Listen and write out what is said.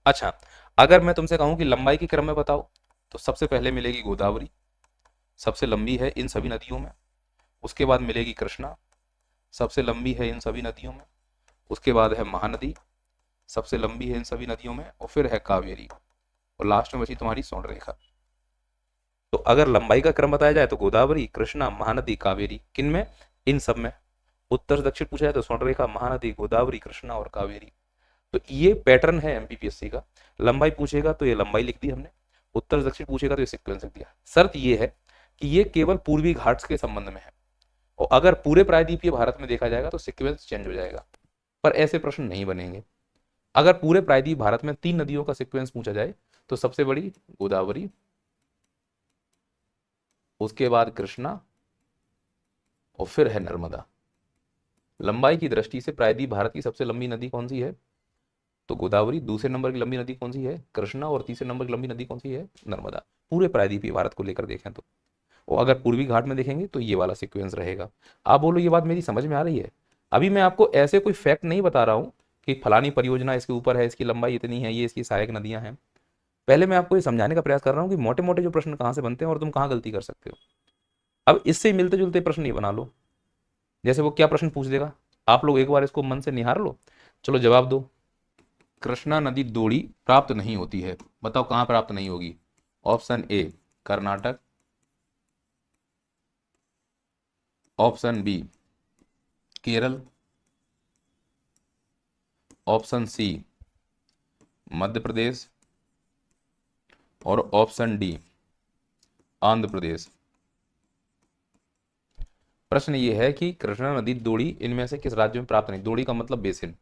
अच्छा, अगर मैं तुमसे कहूं कि लंबाई के क्रम में बताओ, तो सबसे पहले मिलेगी गोदावरी, सबसे लंबी है इन सभी नदियों में। उसके बाद मिलेगी कृष्णा, सबसे लंबी है इन सभी नदियों में। उसके बाद है महानदी, सबसे लंबी है इन सभी नदियों में। और फिर है कावेरी, और लास्ट में बची तुम्हारी स्वर्ण रेखा। तो अगर लंबाई का क्रम बताया जाए तो गोदावरी, कृष्णा, महानदी, कावेरी। किन में? इन सब में। उत्तर से दक्षिण पूछा जाए तो स्वर्ण रेखा, महानदी, गोदावरी, कृष्णा और कावेरी। तो ये पैटर्न है एमपीपीएससी का। लंबाई पूछेगा तो ये लंबाई लिख दी हमने, उत्तर दक्षिण पूछेगा तो ये सीक्वेंस लिख दिया। शर्त ये है कि ये केवल पूर्वी घाट्स के संबंध में है, और अगर पूरे प्रायद्वीपीय भारत में देखा जाएगा तो सीक्वेंस चेंज हो जाएगा। पर ऐसे प्रश्न नहीं बनेंगे। अगर पूरे प्रायद्वीप भारत में 3 नदियों का सीक्वेंस पूछा जाए तो सबसे बड़ी गोदावरी, उसके बाद कृष्णा और फिर है नर्मदा। लंबाई की दृष्टि से प्रायद्वीप भारत की सबसे लंबी नदी कौन सी है? तो गोदावरी। दूसरे नंबर की लंबी नदी कौन सी है? कृष्णा। और तीसरे नंबर की लंबी नदी कौन सी है? नर्मदा। पूरे प्रायद्वीपीय भारत को लेकर देखें तो। और अगर पूर्वी घाट में देखेंगे तो ये वाला सीक्वेंस रहेगा। आप बोलो ये बात मेरी समझ में आ रही है? अभी मैं आपको ऐसे कोई फैक्ट नहीं बता रहा हूँ कि फलानी परियोजना इसके ऊपर है, इसकी लंबाई इतनी है, ये इसकी सहायक नदियां हैं। पहले मैं आपको ये समझाने का प्रयास कर रहा हूँ कि मोटे मोटे जो प्रश्न कहाँ से बनते हैं और तुम कहाँ गलती कर सकते हो। अब इससे मिलते जुलते प्रश्न नहीं बना लो। जैसे वो क्या प्रश्न पूछ देगा, आप लोग एक बार इसको मन से निहार लो। चलो जवाब दो। कृष्णा नदी डोली प्राप्त नहीं होती है, बताओ कहाँ प्राप्त नहीं होगी? Option A Karnataka, option B Kerala, option C Madhya Pradesh, और ऑप्शन डी आंध्र प्रदेश। प्रश्न ये है कि कृष्णा नदी डोली इनमें से किस राज्य में प्राप्त नहीं? डोली का मतलब बेसिन।